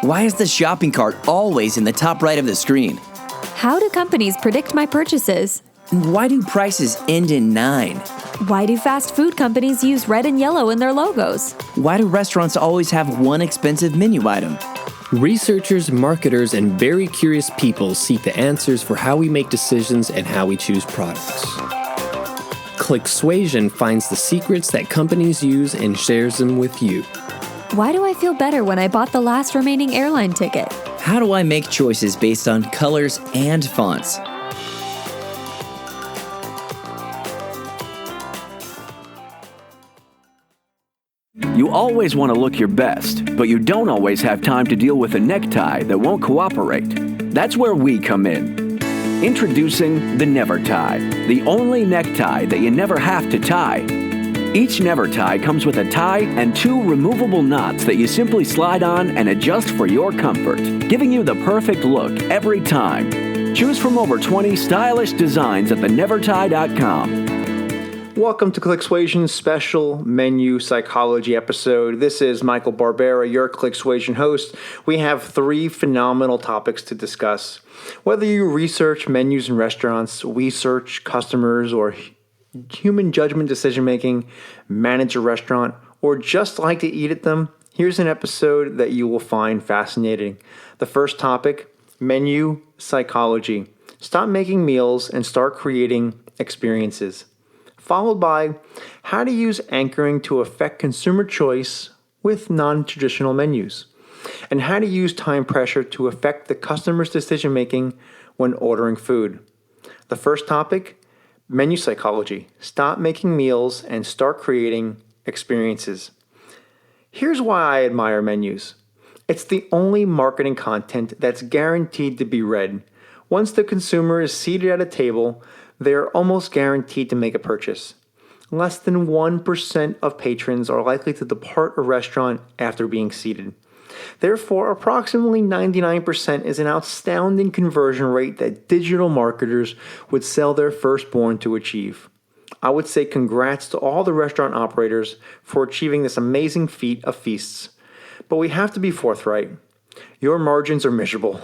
Why is the shopping cart always in the top right of the screen? How do companies predict my purchases? Why do prices end in 9? Why do fast food companies use red and yellow in their logos? Why do restaurants always have one expensive menu item? Researchers, marketers, and very curious people seek the answers for how we make decisions and how we choose products. Clicksuasion finds the secrets that companies use and shares them with you. Why do I feel better when I bought the last remaining airline ticket? How do I make choices based on colors and fonts? You always want to look your best, but you don't always have time to deal with a necktie that won't cooperate. That's where we come in. Introducing the Never Tie, the only necktie that you never have to tie. Each Never Tie comes with a tie and 2 removable knots that you simply slide on and adjust for your comfort, giving you the perfect look every time. Choose from over 20 stylish designs at thenevertie.com. Welcome to Clicksuasion's special menu psychology episode. This is Michael Barbera, your Clicksuasion host. We have 3 phenomenal topics to discuss. Whether you research menus in restaurants, research customers, or human judgment decision-making, manage a restaurant, or just like to eat at them, here's an episode that you will find fascinating. The first topic, menu psychology. Stop making meals and start creating experiences. Followed by how to use anchoring to affect consumer choice with non-traditional menus, and how to use time pressure to affect the customer's decision-making when ordering food. The first topic, menu psychology. Stop making meals and start creating experiences. Here's why I admire menus. It's the only marketing content that's guaranteed to be read. Once the consumer is seated at a table, they are almost guaranteed to make a purchase. Less than 1% of patrons are likely to depart a restaurant after being seated. Therefore, approximately 99% is an astounding conversion rate that digital marketers would sell their firstborn to achieve. I would say congrats to all the restaurant operators for achieving this amazing feat of feasts. But we have to be forthright. Your margins are miserable.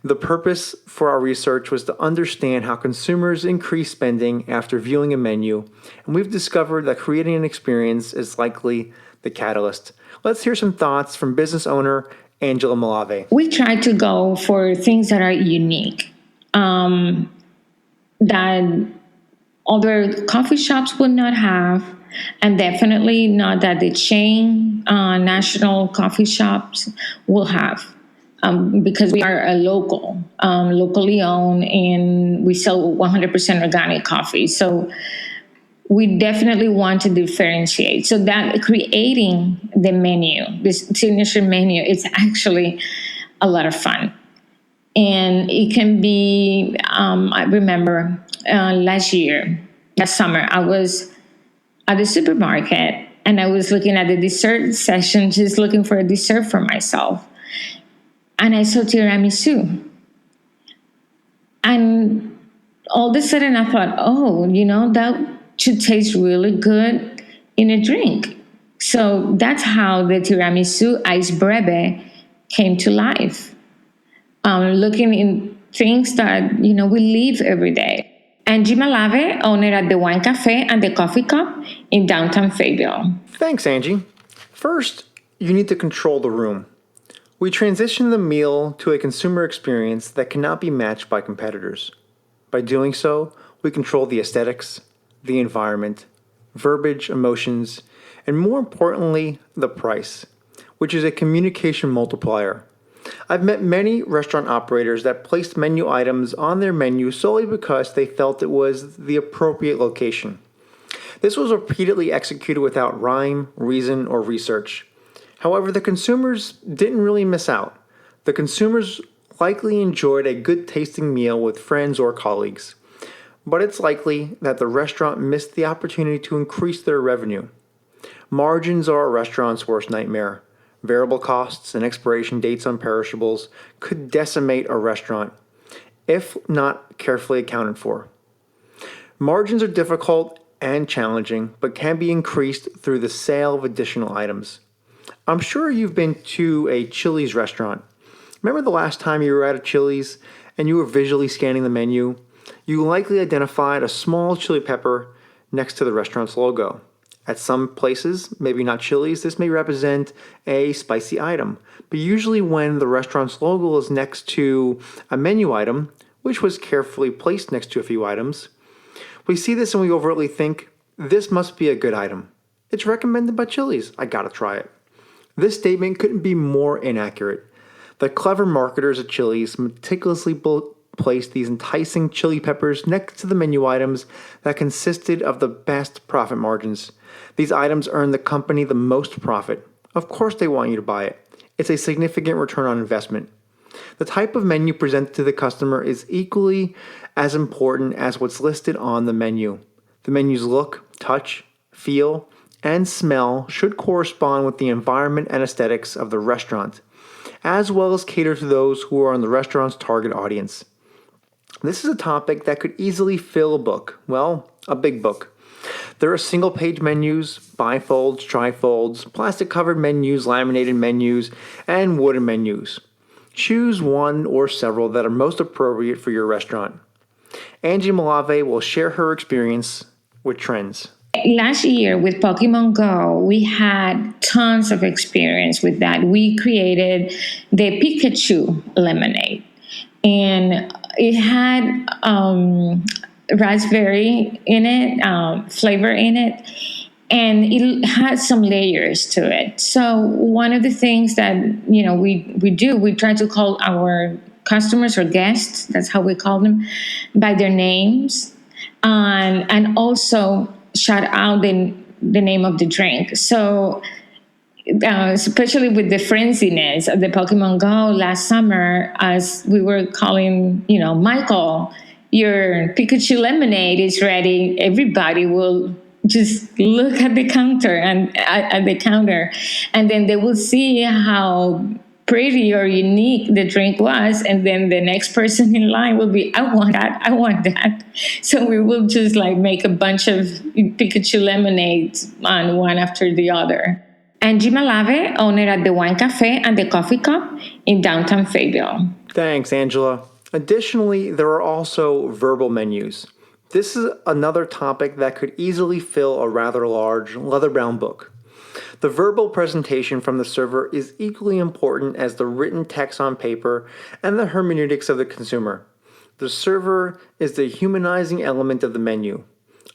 The purpose for our research was to understand how consumers increase spending after viewing a menu, and we've discovered that creating an experience is likely the catalyst. Let's hear some thoughts from business owner Angela Malave. We try to go for things that are unique, that other coffee shops would not have, and definitely not that the chain national coffee shops will have. Because we are a locally owned, and we sell 100% organic coffee. So we definitely want to differentiate. So that creating the menu, this signature menu, it's actually a lot of fun. And it can be, I remember last summer, I was at the supermarket and I was looking at the dessert section, just looking for a dessert for myself. And I saw tiramisu. And all of a sudden I thought, that should taste really good in a drink. So that's how the tiramisu ice breve came to life. Looking in things that, we live every day. Angela Malave, owner at the Wine Cafe and the Coffee Cup in downtown Fayetteville. Thanks, Angie. First, you need to control the room. We transition the meal to a consumer experience that cannot be matched by competitors. By doing so, we control the aesthetics, the environment, verbiage, emotions, and more importantly, the price, which is a communication multiplier. I've met many restaurant operators that placed menu items on their menu solely because they felt it was the appropriate location. This was repeatedly executed without rhyme, reason, or research. However, the consumers didn't really miss out. The consumers likely enjoyed a good tasting meal with friends or colleagues. But it's likely that the restaurant missed the opportunity to increase their revenue. Margins are a restaurant's worst nightmare. Variable costs and expiration dates on perishables could decimate a restaurant if not carefully accounted for. Margins are difficult and challenging, but can be increased through the sale of additional items. I'm sure you've been to a Chili's restaurant. Remember the last time you were at a Chili's and you were visually scanning the menu? You likely identified a small chili pepper next to the restaurant's logo. At some places, maybe not Chili's, this may represent a spicy item. But usually when the restaurant's logo is next to a menu item, which was carefully placed next to a few items, we see this and we overtly think, this must be a good item. It's recommended by Chili's. I gotta try it. This statement couldn't be more inaccurate. The clever marketers at Chili's meticulously placed these enticing chili peppers next to the menu items that consisted of the best profit margins. These items earn the company the most profit. Of course they want you to buy it. It's a significant return on investment. The type of menu presented to the customer is equally as important as what's listed on the menu. The menu's look, touch, feel, and smell should correspond with the environment and aesthetics of the restaurant, as well as cater to those who are in the restaurant's target audience. This is a topic that could easily fill a book, well, a big book. There are single-page menus, bifolds, trifolds, plastic-covered menus, laminated menus, and wooden menus. Choose one or several that are most appropriate for your restaurant. Angela Malave will share her experience with trends. Last year with Pokemon Go, we had tons of experience with that. We created the Pikachu lemonade, and it had raspberry in it, flavor in it, and it had some layers to it. So one of the things that we try to call our customers or guests, that's how we call them, by their names, and also shout out the name of the drink. So especially with the frenziness of the Pokemon Go last summer, as we were calling, Michael, your Pikachu lemonade is ready. Everybody will just look at the counter and then they will see how pretty or unique the drink was, and then the next person in line will be, I want that. So we will just make a bunch of Pikachu lemonades on one after the other. Angela Malave, owner at the Wine Cafe and the Coffee Cup in downtown Fayetteville. Thanks, Angela. Additionally, there are also verbal menus. This is another topic that could easily fill a rather large leather-bound book. The verbal presentation from the server is equally important as the written text on paper and the hermeneutics of the consumer. The server is the humanizing element of the menu.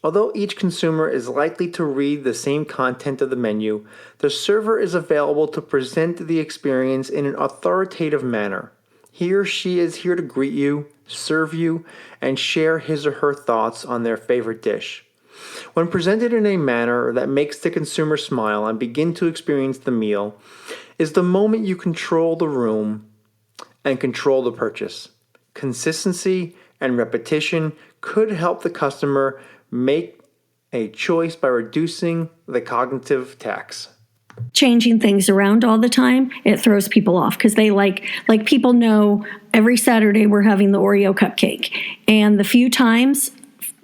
Although each consumer is likely to read the same content of the menu, the server is available to present the experience in an authoritative manner. He or she is here to greet you, serve you, and share his or her thoughts on their favorite dish. When presented in a manner that makes the consumer smile and begin to experience the meal, is the moment you control the room and control the purchase. Consistency and repetition could help the customer make a choice by reducing the cognitive tax. Changing things around all the time, it throws people off because they like people know every Saturday we're having the Oreo cupcake, and the few times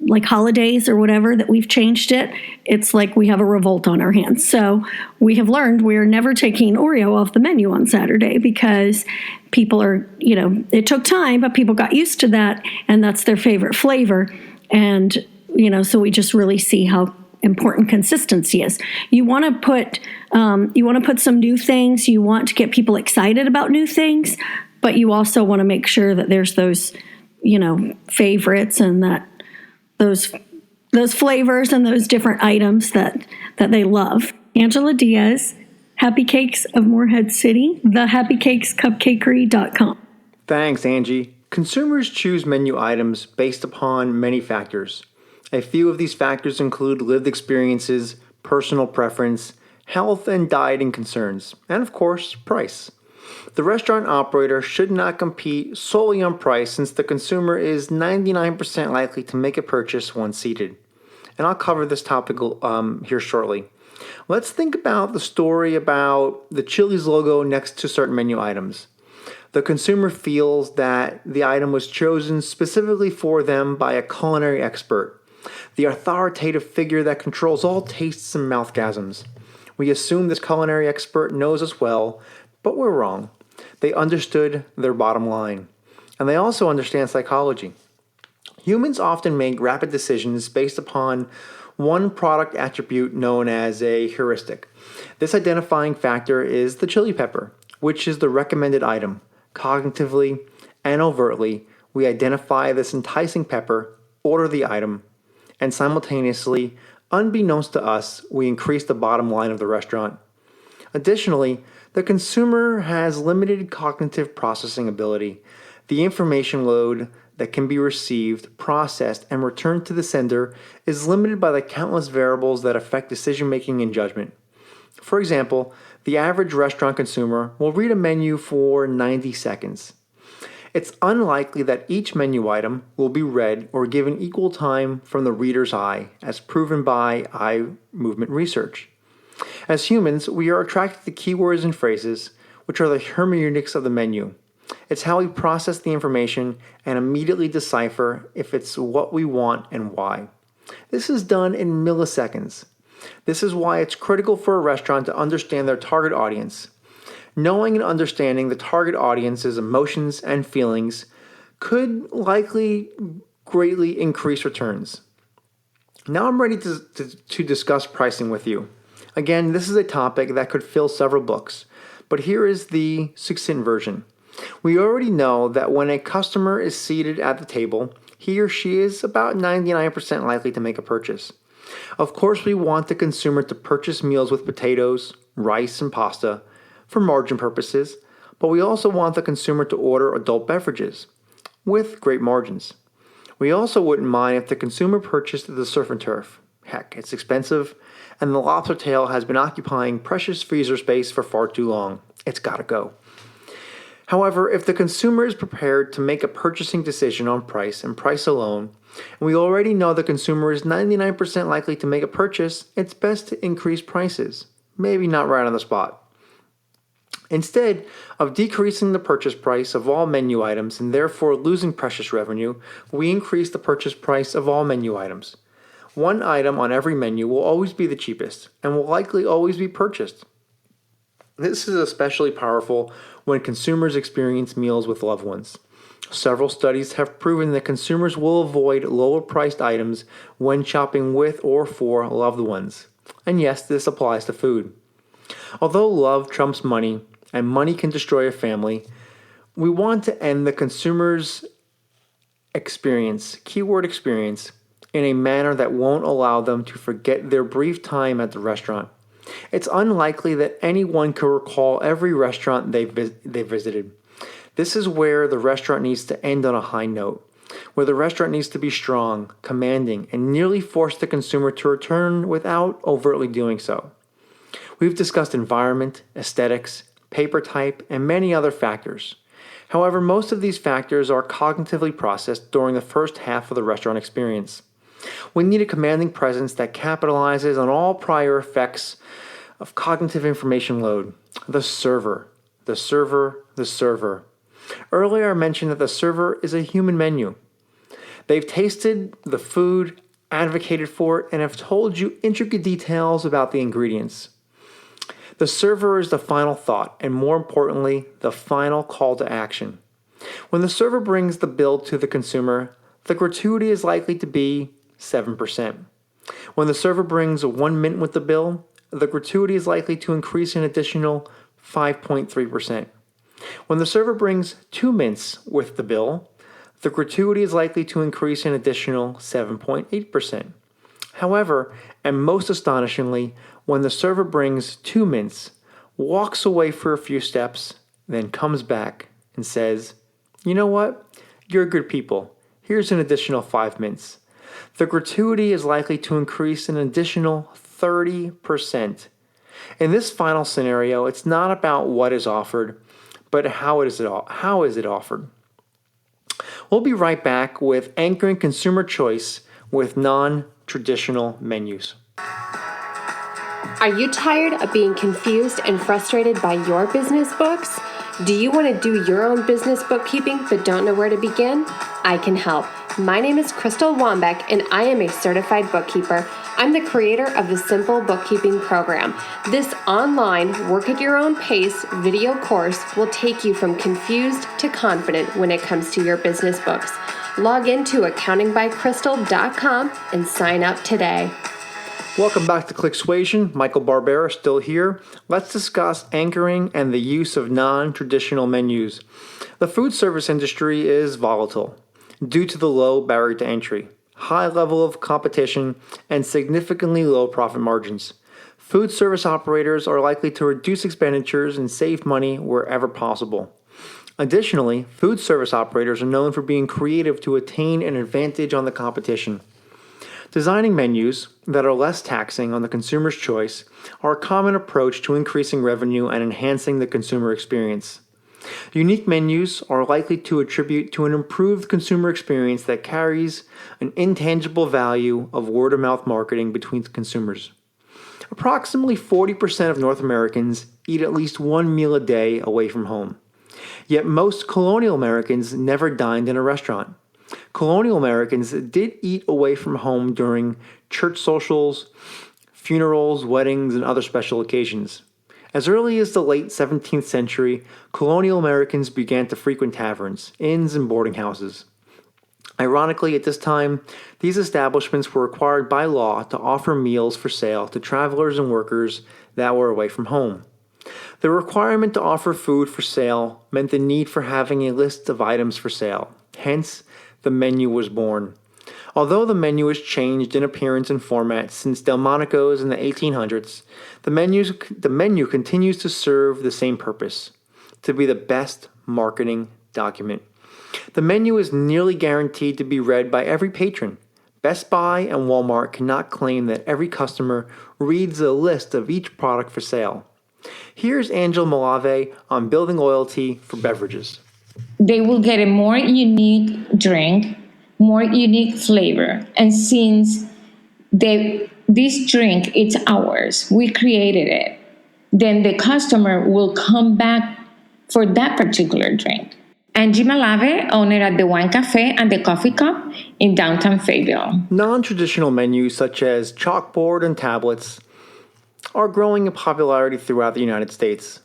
like holidays or whatever that we've changed it, it's like we have a revolt on our hands. So we have learned we're never taking Oreo off the menu on Saturday because people are, it took time, but people got used to that, and that's their favorite flavor. And, so we just really see how important consistency is. You want to put some new things. You want to get people excited about new things, but you also want to make sure that there's those, favorites and that those flavors and those different items that they love. Angela Diaz, Happy Cakes of Morehead City, thehappycakescupcakery.com. Thanks, Angie. Consumers choose menu items based upon many factors. A few of these factors include lived experiences, personal preference, health and dieting concerns, and of course, price. The restaurant operator should not compete solely on price, since the consumer is 99% likely to make a purchase once seated. And I'll cover this topic here shortly. Let's think about the story about the Chili's logo next to certain menu items. The consumer feels that the item was chosen specifically for them by a culinary expert, the authoritative figure that controls all tastes and mouthgasms. We assume this culinary expert knows us well, but we're wrong. They understood their bottom line, and they also understand psychology. Humans often make rapid decisions based upon one product attribute known as a heuristic. This identifying factor is the chili pepper, which is the recommended item. Cognitively and overtly, we identify this enticing pepper, order the item, and simultaneously, unbeknownst to us, we increase the bottom line of the restaurant. Additionally, the consumer has limited cognitive processing ability. The information load that can be received, processed, and returned to the sender is limited by the countless variables that affect decision-making and judgment. For example, the average restaurant consumer will read a menu for 90 seconds. It's unlikely that each menu item will be read or given equal time from the reader's eye, as proven by eye movement research. As humans, we are attracted to keywords and phrases, which are the hermeneutics of the menu. It's how we process the information and immediately decipher if it's what we want and why. This is done in milliseconds. This is why it's critical for a restaurant to understand their target audience. Knowing and understanding the target audience's emotions and feelings could likely greatly increase returns. Now I'm ready to discuss pricing with you. Again, this is a topic that could fill several books, but here is the succinct version. We already know that when a customer is seated at the table, he or she is about 99% likely to make a purchase. Of course, we want the consumer to purchase meals with potatoes, rice, and pasta for margin purposes, but we also want the consumer to order adult beverages with great margins. We also wouldn't mind if the consumer purchased the surf and turf. Heck, it's expensive, and the lobster tail has been occupying precious freezer space for far too long. It's gotta go. However, if the consumer is prepared to make a purchasing decision on price and price alone, and we already know the consumer is 99% likely to make a purchase, it's best to increase prices. Maybe not right on the spot. Instead of decreasing the purchase price of all menu items and therefore losing precious revenue, we increase the purchase price of all menu items. One item on every menu will always be the cheapest and will likely always be purchased. This is especially powerful when consumers experience meals with loved ones. Several studies have proven that consumers will avoid lower-priced items when shopping with or for loved ones. And yes, this applies to food. Although love trumps money, and money can destroy a family, we want to end the consumer's experience, keyword experience, in a manner that won't allow them to forget their brief time at the restaurant. It's unlikely that anyone can recall every restaurant they visited. This is where the restaurant needs to end on a high note, where the restaurant needs to be strong, commanding, and nearly force the consumer to return without overtly doing so. We've discussed environment, aesthetics, paper type, and many other factors. However, most of these factors are cognitively processed during the first half of the restaurant experience. We need a commanding presence that capitalizes on all prior effects of cognitive information load. The server. Earlier I mentioned that the server is a human menu. They've tasted the food, advocated for it, and have told you intricate details about the ingredients. The server is the final thought, and more importantly, the final call to action. When the server brings the bill to the consumer, the gratuity is likely to be 7%. When the server brings 1 mint with the bill, the gratuity is likely to increase an additional 5.3%. When the server brings 2 mints with the bill, the gratuity is likely to increase an additional 7.8%. However, and most astonishingly, when the server brings 2 mints, walks away for a few steps, then comes back and says, "You know what? You're good people. Here's an additional 5 mints." The gratuity is likely to increase an additional 30%. In this final scenario, it's not about what is offered, but how is it offered. We'll be right back with anchoring consumer choice with non-traditional menus. Are you tired of being confused and frustrated by your business books? Do you want to do your own business bookkeeping but don't know where to begin? I can help. My name is Crystal Wambeck, and I am a certified bookkeeper. I'm the creator of the Simple Bookkeeping Program. This online, work-at-your-own-pace video course will take you from confused to confident when it comes to your business books. Log into accountingbycrystal.com and sign up today. Welcome back to Clicksuasion. Michael Barbera still here. Let's discuss anchoring and the use of non-traditional menus. The food service industry is volatile due to the low barrier to entry, high level of competition, and significantly low profit margins. Food service operators are likely to reduce expenditures and save money wherever possible. Additionally, food service operators are known for being creative to attain an advantage on the competition. Designing menus that are less taxing on the consumer's choice are a common approach to increasing revenue and enhancing the consumer experience. Unique menus are likely to attribute to an improved consumer experience that carries an intangible value of word-of-mouth marketing between consumers. Approximately 40% of North Americans eat at least one meal a day away from home. Yet most colonial Americans never dined in a restaurant. Colonial Americans did eat away from home during church socials, funerals, weddings, and other special occasions. As early as the late 17th century, colonial Americans began to frequent taverns, inns, and boarding houses. Ironically, at this time, these establishments were required by law to offer meals for sale to travelers and workers that were away from home. The requirement to offer food for sale meant the need for having a list of items for sale. Hence, the menu was born. Although the menu has changed in appearance and format since Delmonico's in the 1800s, the menu continues to serve the same purpose, to be the best marketing document. The menu is nearly guaranteed to be read by every patron. Best Buy and Walmart cannot claim that every customer reads a list of each product for sale. Here's Angela Malave on building loyalty for beverages. They will get a more unique drink, more unique flavor. And since this drink, it's ours, we created it, then the customer will come back for that particular drink. Angela Malave, owner at the Wine Cafe and the Coffee Cup in downtown Fayetteville. Non-traditional menus such as chalkboard and tablets are growing in popularity throughout the United States.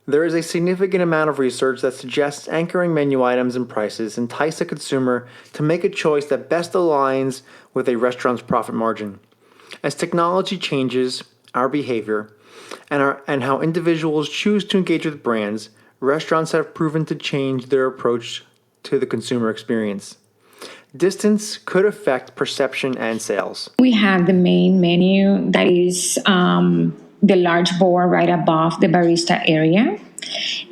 There is a significant amount of research that suggests anchoring menu items and prices entice a consumer to make a choice that best aligns with a restaurant's profit margin. As technology changes our behavior and how individuals choose to engage with brands, restaurants have proven to change their approach to the consumer experience. Distance could affect perception and sales. We have the main menu that is the large board right above the barista area.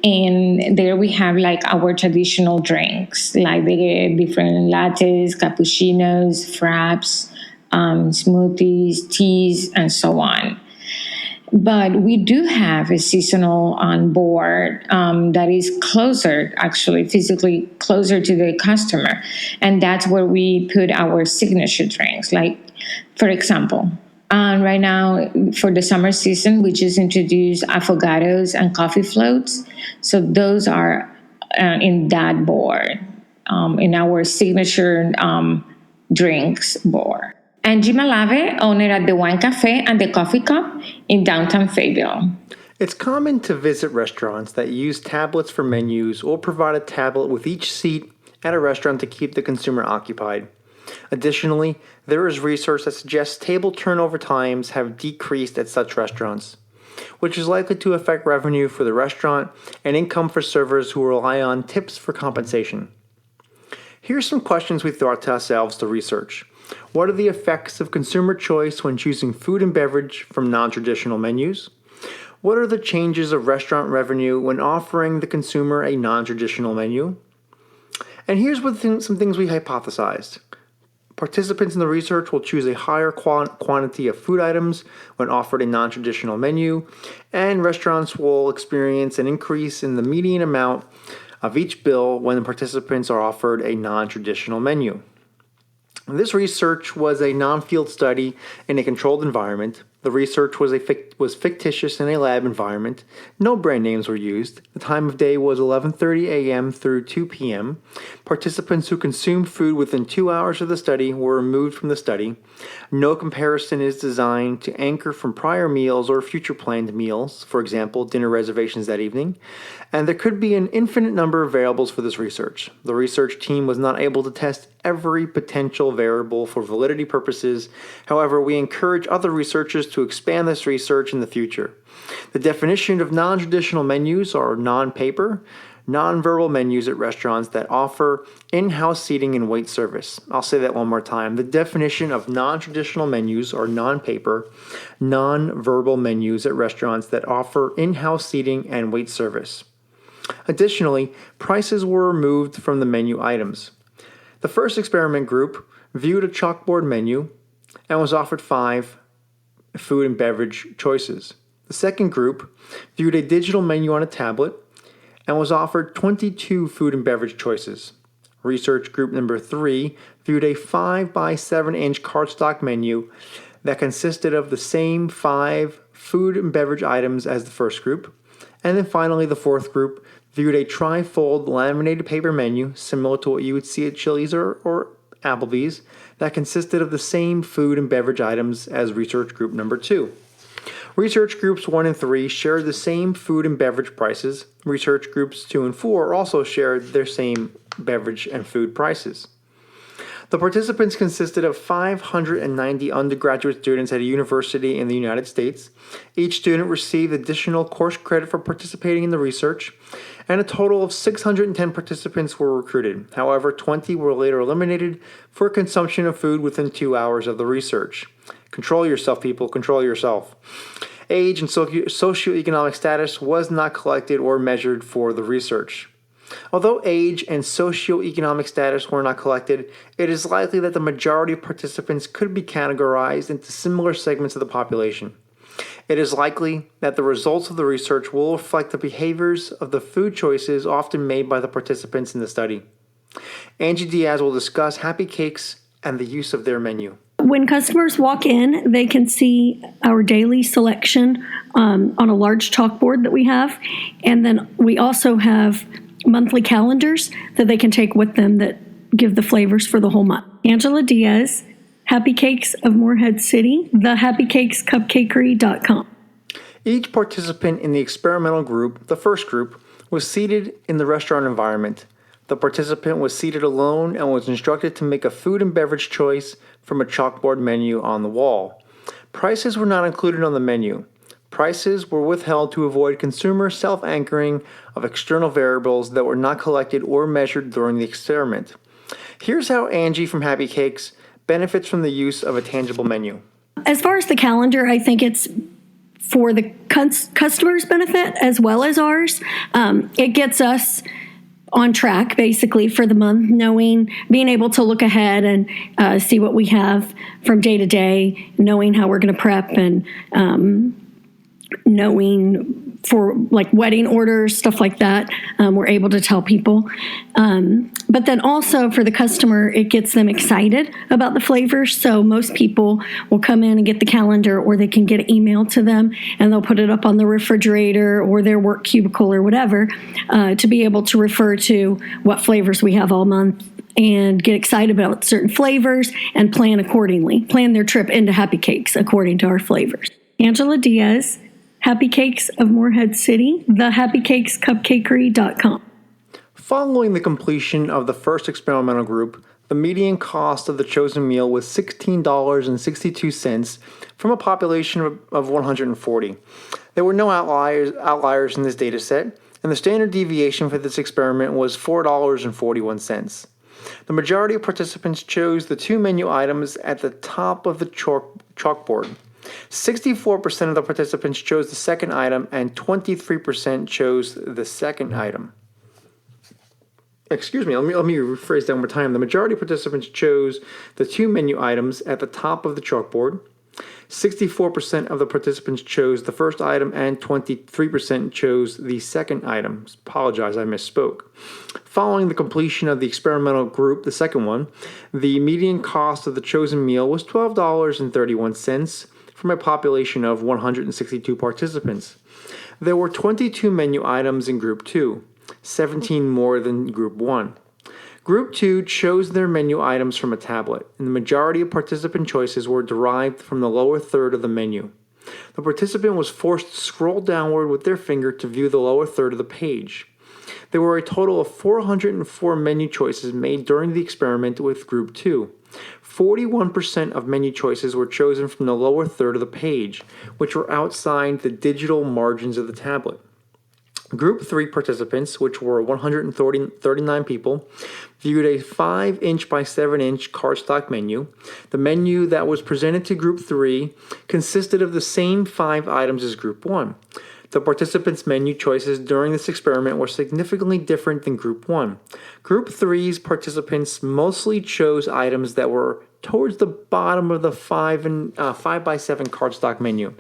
And there we have like our traditional drinks, like the different lattes, cappuccinos, fraps, smoothies, teas, and so on. But we do have a seasonal on board that is closer, actually physically closer to the customer. And that's where we put our signature drinks. Like, for example, right now for the summer season, we just introduced affogatos and coffee floats. So those are in that board, in our signature drinks board. Angela Malave, owner at the Wine Cafe and the Coffee Cup in downtown Fayetteville. It's common to visit restaurants that use tablets for menus or provide a tablet with each seat at a restaurant to keep the consumer occupied. Additionally, there is research that suggests table turnover times have decreased at such restaurants, which is likely to affect revenue for the restaurant and income for servers who rely on tips for compensation. Here's some questions we thought to ourselves to research. What are the effects of consumer choice when choosing food and beverage from non-traditional menus? What are the changes of restaurant revenue when offering the consumer a non-traditional menu? And here's some things we hypothesized. Participants in the research will choose a higher quantity of food items when offered a non-traditional menu, and restaurants will experience an increase in the median amount of each bill when the participants are offered a non-traditional menu. This research was a non-field study in a controlled environment. The research was fictitious in a lab environment. No brand names were used. The time of day was 11:30 a.m. through 2 p.m. Participants who consumed food within 2 hours of the study were removed from the study. No comparison is designed to anchor from prior meals or future planned meals, for example, dinner reservations that evening. And there could be an infinite number of variables for this research. The research team was not able to test every potential variable for validity purposes. However, we encourage other researchers to expand this research in the future. The definition of non-traditional menus are non-paper, non-verbal menus at restaurants that offer in-house seating and wait service. I'll say that one more time. The definition of non-traditional menus are non-paper, non-verbal menus at restaurants that offer in-house seating and wait service. Additionally, prices were removed from the menu items. The first experiment group viewed a chalkboard menu and was offered 5 food and beverage choices. The second group viewed a digital menu on a tablet and was offered 22 food and beverage choices. Research group number 3 viewed a 5 by 7 inch cardstock menu that consisted of the same 5 food and beverage items as the first group. And then finally, the fourth group viewed a tri-fold laminated paper menu similar to what you would see at Chili's or Applebee's that consisted of the same food and beverage items as research group number 2. Research groups 1 and 3 shared the same food and beverage prices. Research groups 2 and 4 also shared their same beverage and food prices. The participants consisted of 590 undergraduate students at a university in the United States. Each student received additional course credit for participating in the research, and a total of 610 participants were recruited. However, 20 were later eliminated for consumption of food within 2 hours of the research. Control yourself, people. Control yourself. Age and socioeconomic status was not collected or measured for the research. Although age and socioeconomic status were not collected, it is likely that the majority of participants could be categorized into similar segments of the population. It is likely that the results of the research will reflect the behaviors of the food choices often made by the participants in the study. Angie Diaz will discuss Happy Cakes and the use of their menu. When customers walk in, they can see our daily selection on a large chalkboard that we have. And then we also have monthly calendars that they can take with them that give the flavors for the whole month. Angela Diaz, Happy Cakes of Morehead City, thehappycakescupcakery.com. Each participant in the experimental group, the first group, was seated in the restaurant environment. The participant was seated alone and was instructed to make a food and beverage choice from a chalkboard menu on the wall. Prices were not included on the menu. Prices were withheld to avoid consumer self-anchoring of external variables that were not collected or measured during the experiment. Here's how Angie from Happy Cakes benefits from the use of a tangible menu. As far as the calendar, I think it's for the customer's benefit as well as ours. It gets us on track basically for the month, being able to look ahead and see what we have from day to day, knowing how we're going to prep and knowing for like wedding orders, stuff like that. We're able to tell people. But then also for the customer, it gets them excited about the flavors. So most people will come in and get the calendar, or they can get it emailed to them and they'll put it up on the refrigerator or their work cubicle or whatever to be able to refer to what flavors we have all month and get excited about certain flavors and plan accordingly. Plan their trip into Happy Cakes according to our flavors. Angela Diaz, Happy Cakes of Morehead City, thehappycakescupcakery.com. Following the completion of the first experimental group, the median cost of the chosen meal was $16.62 from a population of 140. There were no outliers in this data set, and the standard deviation for this experiment was $4.41. The majority of participants chose the 2 menu items at the top of the chalkboard. 64% of the participants chose the second item, and 23% chose the second item. Let me rephrase that one more time. The majority of participants chose the 2 menu items at the top of the chalkboard. 64% of the participants chose the first item, and 23% chose the second item. Apologize, I misspoke. Following the completion of the experimental group, the second one, the median cost of the chosen meal was $12.31 from a population of 162 participants. There were 22 menu items in Group 2, 17 more than Group 1. Group 2 chose their menu items from a tablet, and the majority of participant choices were derived from the lower third of the menu. The participant was forced to scroll downward with their finger to view the lower third of the page. There were a total of 404 menu choices made during the experiment with Group 2. 41% of menu choices were chosen from the lower third of the page, which were outside the digital margins of the tablet. Group 3 participants, which were 139 people, viewed a 5-inch by 7-inch cardstock menu. The menu that was presented to Group 3 consisted of the same 5 items as Group 1. The participants' menu choices during this experiment were significantly different than Group 1. Group 3's participants mostly chose items that were towards the bottom of the 5 by 7 cardstock menu.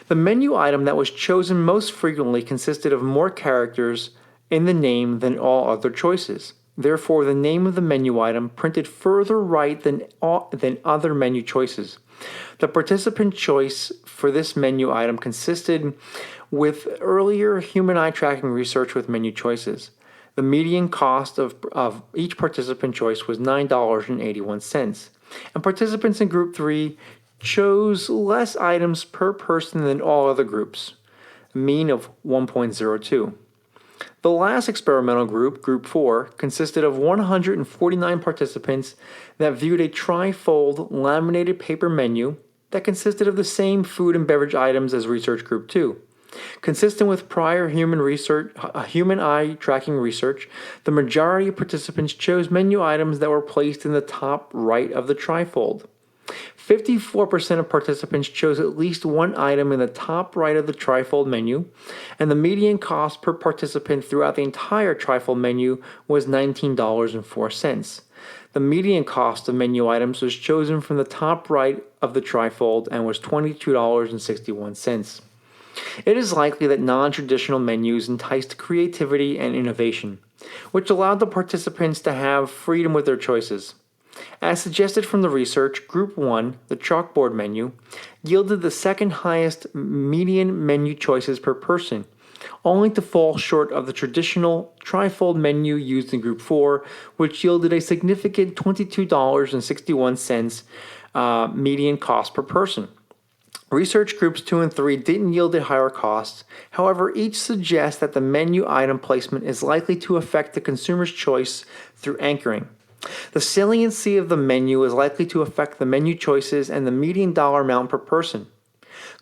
The menu item that was chosen most frequently consisted of more characters in the name than all other choices. Therefore, the name of the menu item printed further right than other menu choices. The participant choice for this menu item consisted with earlier human eye tracking research with menu choices. The median cost of each participant choice was $9.81, and participants in Group 3 chose less items per person than all other groups, a mean of 1.02. The last experimental group, Group 4, consisted of 149 participants that viewed a trifold laminated paper menu that consisted of the same food and beverage items as Research Group 2. Consistent with prior human eye tracking research, the majority of participants chose menu items that were placed in the top right of the trifold. 54% of participants chose at least one item in the top right of the trifold menu, and the median cost per participant throughout the entire trifold menu was $19.04. The median cost of menu items was chosen from the top right of the trifold and was $22.61. It is likely that non-traditional menus enticed creativity and innovation, which allowed the participants to have freedom with their choices. As suggested from the research, Group 1, the chalkboard menu, yielded the second highest median menu choices per person, only to fall short of the traditional trifold menu used in Group 4, which yielded a significant $22.61 median cost per person. Research Groups 2 and 3 didn't yield a higher cost. However, each suggests that the menu item placement is likely to affect the consumer's choice through anchoring. The saliency of the menu is likely to affect the menu choices and the median dollar amount per person.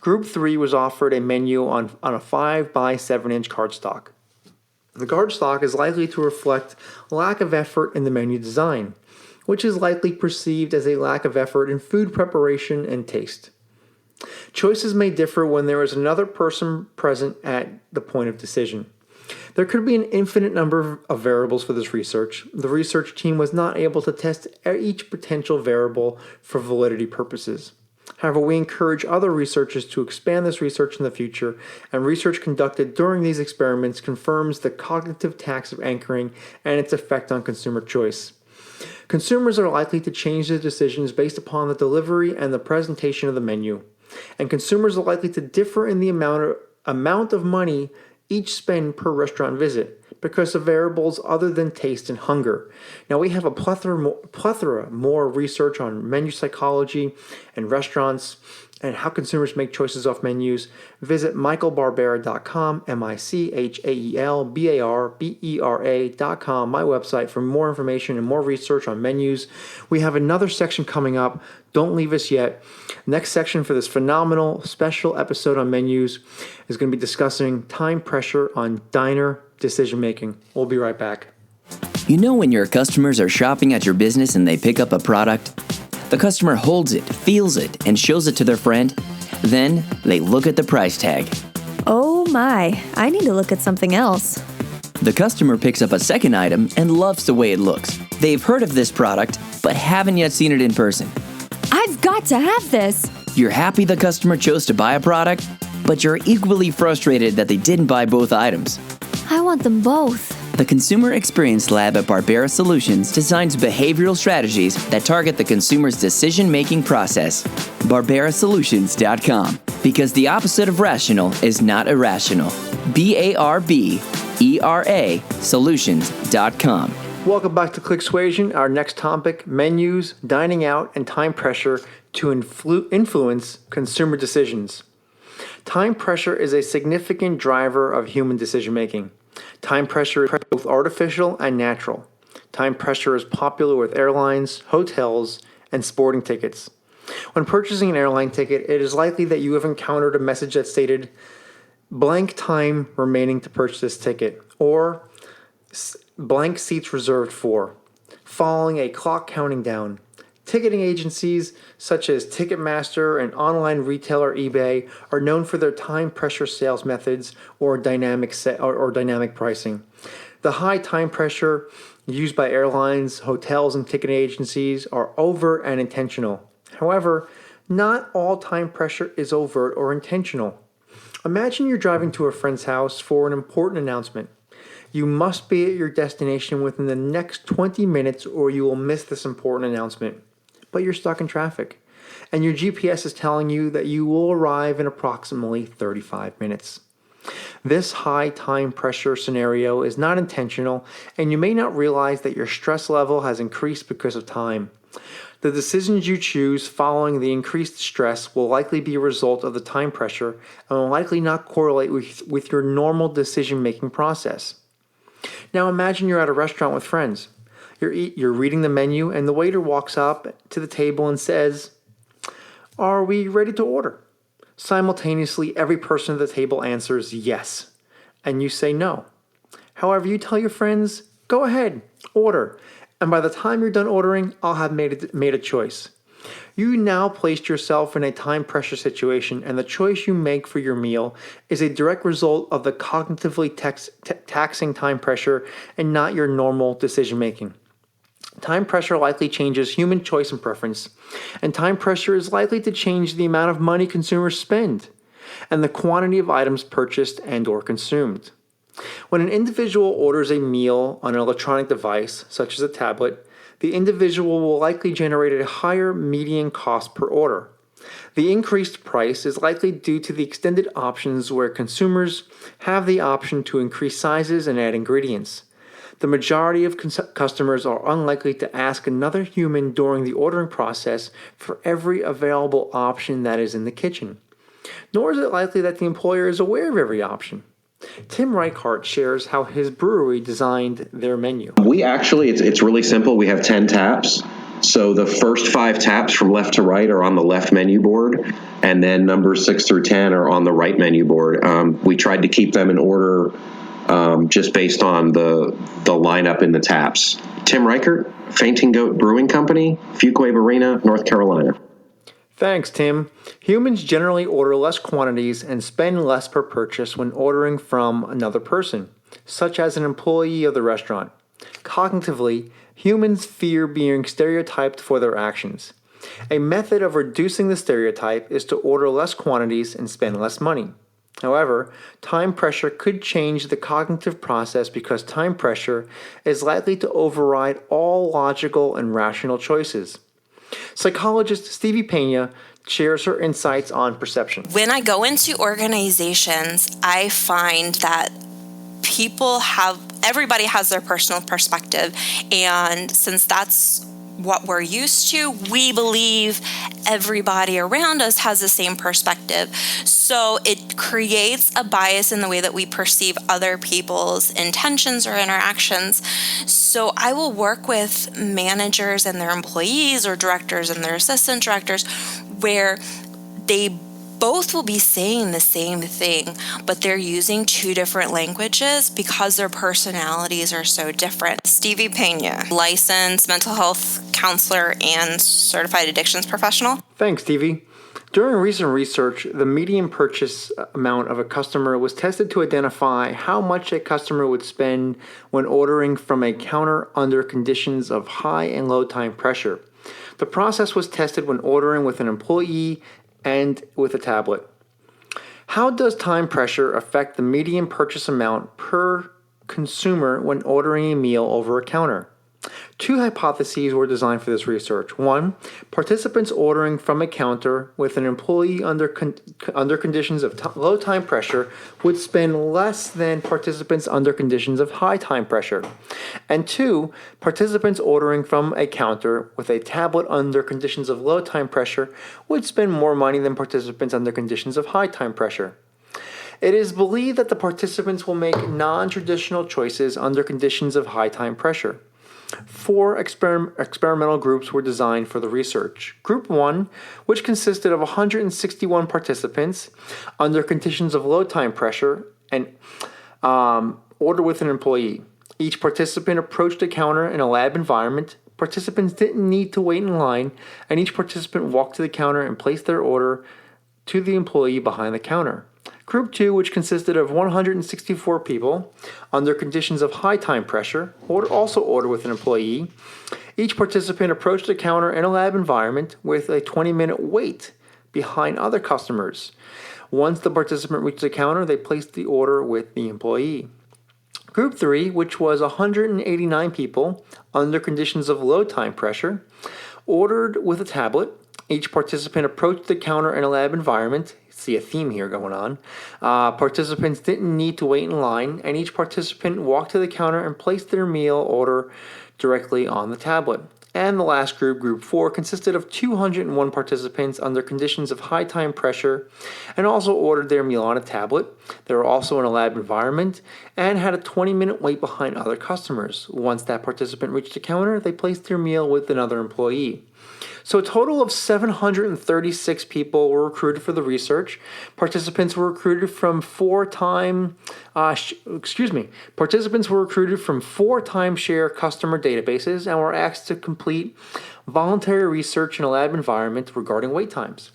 Group 3 was offered a menu on a 5 by 7-inch cardstock. The cardstock is likely to reflect lack of effort in the menu design, which is likely perceived as a lack of effort in food preparation and taste. Choices may differ when there is another person present at the point of decision. There could be an infinite number of variables for this research. The research team was not able to test each potential variable for validity purposes. However, we encourage other researchers to expand this research in the future, and research conducted during these experiments confirms the cognitive tax of anchoring and its effect on consumer choice. Consumers are likely to change their decisions based upon the delivery and the presentation of the menu, and consumers are likely to differ in the amount of money each spend per restaurant visit because of variables other than taste and hunger. Now, we have a plethora more research on menu psychology and restaurants and how consumers make choices off menus. Visit michaelbarbera.com, michaelbarbera.com, my website, for more information and more research on menus. We have another section coming up. Don't leave us yet. Next section for this phenomenal special episode on menus is going to be discussing time pressure on diner decision making. We'll be right back. You know when your customers are shopping at your business and they pick up a product? The customer holds it, feels it, and shows it to their friend. Then they look at the price tag. Oh my, I need to look at something else. The customer picks up a second item and loves the way it looks. They've heard of this product, but haven't yet seen it in person. I've got to have this. You're happy the customer chose to buy a product, but you're equally frustrated that they didn't buy both items. I want them both. The Consumer Experience Lab at Barbera Solutions designs behavioral strategies that target the consumer's decision-making process. BarberaSolutions.com. Because the opposite of rational is not irrational. BARBERA Solutions.com. Welcome back to Clicksuasion. Our next topic, menus, dining out, and time pressure to influence consumer decisions. Time pressure is a significant driver of human decision-making. Time pressure is both artificial and natural. Time pressure is popular with airlines, hotels, and sporting tickets. When purchasing an airline ticket, it is likely that you have encountered a message that stated, blank time remaining to purchase this ticket, or blank seats reserved for, following a clock counting down. Ticketing agencies such as Ticketmaster and online retailer eBay are known for their time pressure sales methods or dynamic pricing. The high time pressure used by airlines, hotels, and ticketing agencies are overt and intentional. However, not all time pressure is overt or intentional. Imagine you're driving to a friend's house for an important announcement. You must be at your destination within the next 20 minutes or you will miss this important announcement. But you're stuck in traffic, and your GPS is telling you that you will arrive in approximately 35 minutes. This high time pressure scenario is not intentional, and you may not realize that your stress level has increased because of time. The decisions you choose following the increased stress will likely be a result of the time pressure and will likely not correlate with your normal decision-making process. Now imagine you're at a restaurant with friends. You're reading the menu, and the waiter walks up to the table and says, "Are we ready to order?" Simultaneously, every person at the table answers yes, and you say no. However, you tell your friends, "Go ahead, order, and by the time you're done ordering, I'll have made a choice." You now placed yourself in a time pressure situation, and the choice you make for your meal is a direct result of the cognitively taxing time pressure and not your normal decision making. Time pressure likely changes human choice and preference, and time pressure is likely to change the amount of money consumers spend and the quantity of items purchased and or consumed. When an individual orders a meal on an electronic device, such as a tablet, the individual will likely generate a higher median cost per order. The increased price is likely due to the extended options where consumers have the option to increase sizes and add ingredients. The majority of customers are unlikely to ask another human during the ordering process for every available option that is in the kitchen. Nor is it likely that the employer is aware of every option. Tim Reichert shares how his brewery designed their menu. It's really simple. We have 10 taps. So the first 5 taps from left to right are on the left menu board, and then numbers 6 through 10 are on the right menu board. We tried to keep them in order just based on the lineup in the taps. Tim Reichert, Fainting Goat Brewing Company, Fuquay Arena, North Carolina. Thanks, Tim. Humans generally order less quantities and spend less per purchase when ordering from another person, such as an employee of the restaurant. Cognitively, humans fear being stereotyped for their actions. A method of reducing the stereotype is to order less quantities and spend less money. However, time pressure could change the cognitive process because time pressure is likely to override all logical and rational choices. Psychologist Stevie Pena shares her insights on perception. When I go into organizations, I find that everybody has their personal perspective, and since that's what we're used to, we believe everybody around us has the same perspective. So it creates a bias in the way that we perceive other people's intentions or interactions. So I will work with managers and their employees or directors and their assistant directors where they both will be saying the same thing, but they're using 2 different languages because their personalities are so different. Stevie Pena, licensed mental health counselor and certified addictions professional. Thanks, Stevie. During recent research, the median purchase amount of a customer was tested to identify how much a customer would spend when ordering from a counter under conditions of high and low time pressure. The process was tested when ordering with an employee and with a tablet. How does time pressure affect the median purchase amount per consumer when ordering a meal over a counter? Two hypotheses were designed for this research. One, participants ordering from a counter with an employee under conditions of low time pressure would spend less than participants under conditions of high time pressure. And two, participants ordering from a counter with a tablet under conditions of low time pressure would spend more money than participants under conditions of high time pressure. It is believed that the participants will make non-traditional choices under conditions of high time pressure. 4 experimental groups were designed for the research. Group 1, which consisted of 161 participants under conditions of low time pressure and order with an employee. Each participant approached a counter in a lab environment. Participants didn't need to wait in line, and each participant walked to the counter and placed their order to the employee behind the counter. Group 2, which consisted of 164 people under conditions of high time pressure, also ordered with an employee. Each participant approached the counter in a lab environment with a 20-minute wait behind other customers. Once the participant reached the counter, they placed the order with the employee. Group 3, which was 189 people under conditions of low time pressure, ordered with a tablet. Each participant approached the counter in a lab environment. See a theme here going on. Participants didn't need to wait in line, and each participant walked to the counter and placed their meal order directly on the tablet. And the last group, Group 4, consisted of 201 participants under conditions of high time pressure and also ordered their meal on a tablet. They were also in a lab environment and had a 20-minute wait behind other customers. Once that participant reached the counter, they placed their meal with another employee. So a total of 736 people were recruited for the research. Participants were recruited from 4 timeshare customer databases and were asked to complete voluntary research in a lab environment regarding wait times.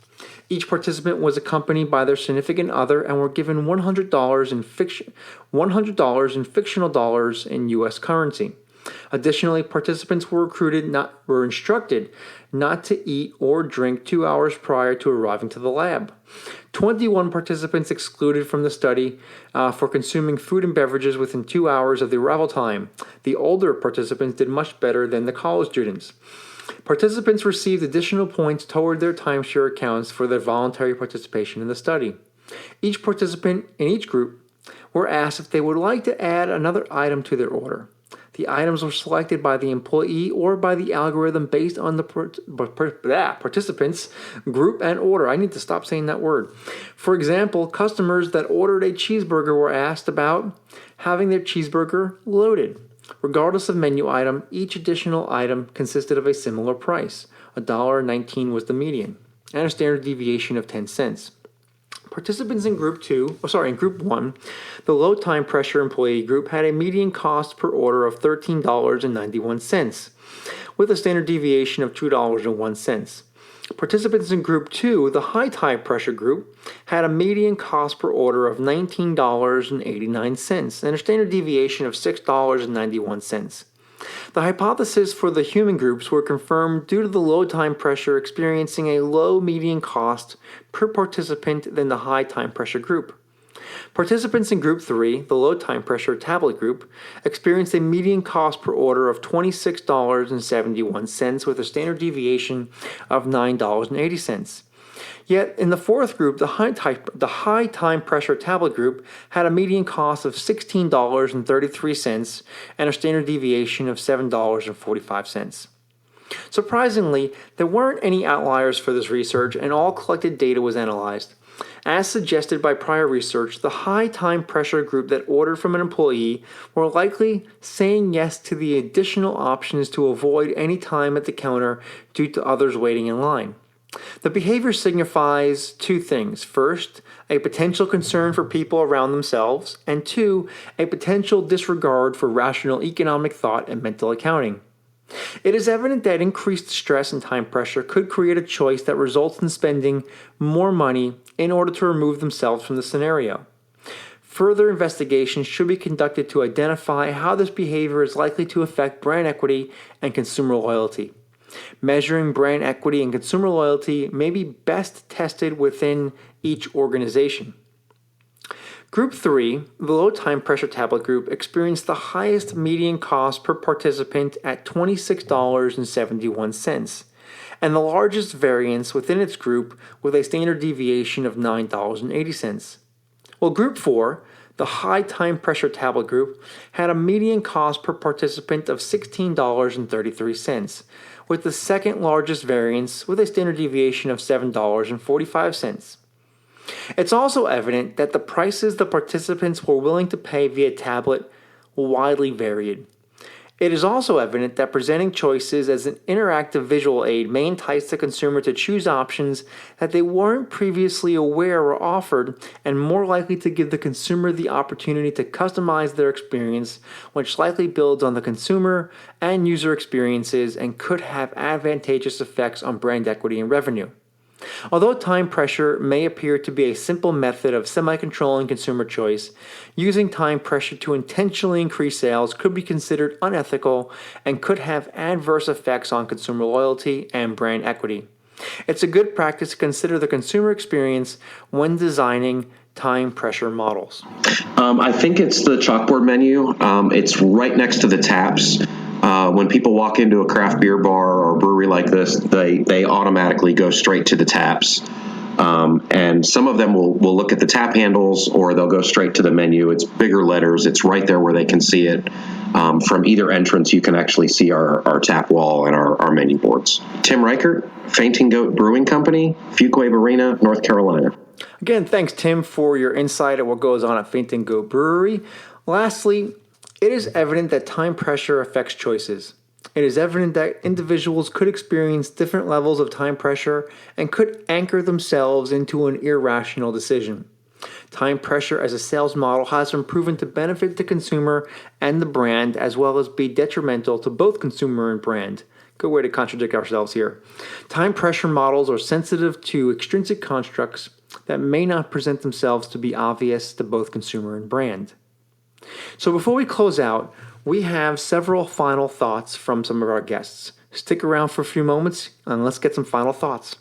Each participant was accompanied by their significant other and were given $100 in fictional dollars in U.S. currency. Additionally, participants were instructed not to eat or drink 2 hours prior to arriving to the lab. 21 participants excluded from the study for consuming food and beverages within 2 hours of the arrival time. The older participants did much better than the college students. Participants received additional points toward their timeshare accounts for their voluntary participation in the study. Each participant in each group were asked if they would like to add another item to their order. The items were selected by the employee or by the algorithm based on the participants' group and order. I need to stop saying that word. For example, customers that ordered a cheeseburger were asked about having their cheeseburger loaded. Regardless of menu item, each additional item consisted of a similar price. $1.19 was the median, and a standard deviation of 10 cents. Participants in Group 1, the low time pressure employee group had a median cost per order of $13.91, with a standard deviation of $2.01. Participants in Group 2, the high time pressure group, had a median cost per order of $19.89 and a standard deviation of $6.91. The hypothesis for the human groups were confirmed due to the low time pressure experiencing a low median cost per participant than the high time pressure group. Participants in Group 3, the low time pressure tablet group, experienced a median cost per order of $26.71 with a standard deviation of $9.80. Yet in the fourth group, the high time pressure tablet group had a median cost of $16.33 and a standard deviation of $7.45. Surprisingly, there weren't any outliers for this research, and all collected data was analyzed. As suggested by prior research, the high time pressure group that ordered from an employee were likely saying yes to the additional options to avoid any time at the counter due to others waiting in line. The behavior signifies two things. First, a potential concern for people around themselves, and two, a potential disregard for rational economic thought and mental accounting. It is evident that increased stress and time pressure could create a choice that results in spending more money in order to remove themselves from the scenario. Further investigation should be conducted to identify how this behavior is likely to affect brand equity and consumer loyalty. Measuring brand equity and consumer loyalty may be best tested within each organization. Group 3, the low time pressure tablet group, experienced the highest median cost per participant at $26.71, and the largest variance within its group with a standard deviation of $9.80. Well, Group 4, the high time pressure tablet group, had a median cost per participant of $16.33, with the second largest variance with a standard deviation of $7.45. It's also evident that the prices the participants were willing to pay via tablet widely varied. It is also evident that presenting choices as an interactive visual aid may entice the consumer to choose options that they weren't previously aware were offered, and more likely to give the consumer the opportunity to customize their experience, which likely builds on the consumer and user experiences and could have advantageous effects on brand equity and revenue. Although time pressure may appear to be a simple method of semi-controlling consumer choice, using time pressure to intentionally increase sales could be considered unethical and could have adverse effects on consumer loyalty and brand equity. It's a good practice to consider the consumer experience when designing time pressure models. I think it's the chalkboard menu. It's right next to the taps. When people walk into a craft beer bar or brewery like this, they automatically go straight to the taps. And some of them will look at the tap handles, or they'll go straight to the menu. It's bigger letters. It's right there where they can see it. From either entrance, you can actually see our tap wall and our menu boards. Tim Reichert, Fainting Goat Brewing Company, Fuquay Marina, North Carolina. Again, thanks, Tim, for your insight at what goes on at Fainting Goat Brewery. Lastly, it is evident that time pressure affects choices. It is evident that individuals could experience different levels of time pressure and could anchor themselves into an irrational decision. Time pressure as a sales model has been proven to benefit the consumer and the brand, as well as be detrimental to both consumer and brand. Good way to contradict ourselves here. Time pressure models are sensitive to extrinsic constructs that may not present themselves to be obvious to both consumer and brand. So before we close out, we have several final thoughts from some of our guests. Stick around for a few moments and let's get some final thoughts.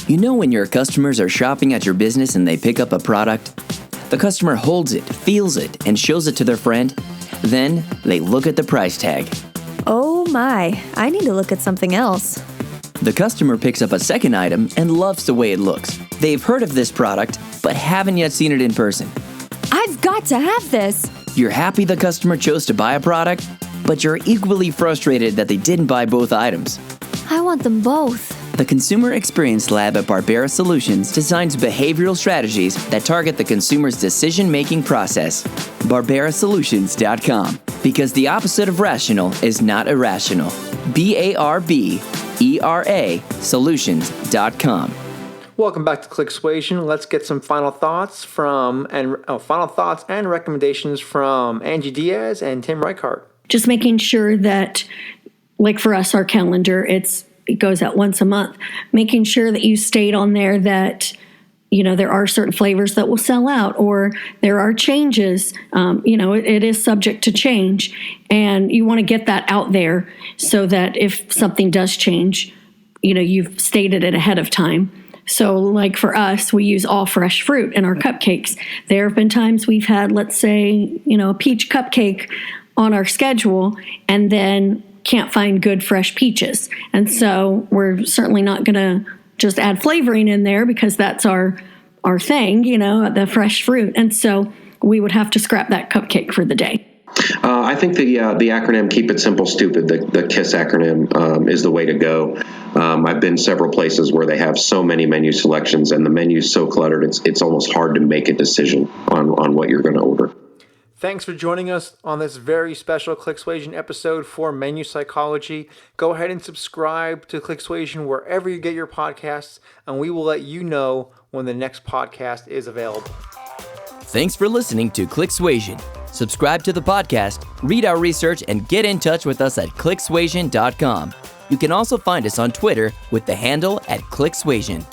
You know when your customers are shopping at your business and they pick up a product? The customer holds it, feels it, and shows it to their friend. Then they look at the price tag. Oh my, I need to look at something else. The customer picks up a second item and loves the way it looks. They've heard of this product, but haven't yet seen it in person. I've got to have this. You're happy the customer chose to buy a product, but you're equally frustrated that they didn't buy both items. I want them both. The Consumer Experience Lab at Barbera Solutions designs behavioral strategies that target the consumer's decision-making process. BarberaSolutions.com. Because the opposite of rational is not irrational. BARBERA Solutions.com. Welcome back to Clicksuasion. Let's get some final thoughts and recommendations from Angie Diaz and Tim Reichert. Just making sure that, like for us, our calendar, it goes out once a month. Making sure that you state on there that, there are certain flavors that will sell out, or there are changes. It is subject to change, and you want to get that out there so that if something does change, you've stated it ahead of time. So like for us, we use all fresh fruit in our cupcakes. There have been times we've had, let's say, a peach cupcake on our schedule and then can't find good fresh peaches. And so we're certainly not going to just add flavoring in there because that's our thing, the fresh fruit. And so we would have to scrap that cupcake for the day. I think the acronym Keep It Simple Stupid, the KISS acronym, is the way to go. I've been several places where they have so many menu selections and the menu's so cluttered, it's almost hard to make a decision on what you're going to order. Thanks for joining us on this very special Clicksuasion episode for Menu Psychology. Go ahead and subscribe to Clicksuasion wherever you get your podcasts, and we will let you know when the next podcast is available. Thanks for listening to Clicksuasion. Subscribe to the podcast, read our research, and get in touch with us at Clicksuasion.com. You can also find us on Twitter with the handle @Clicksuasion.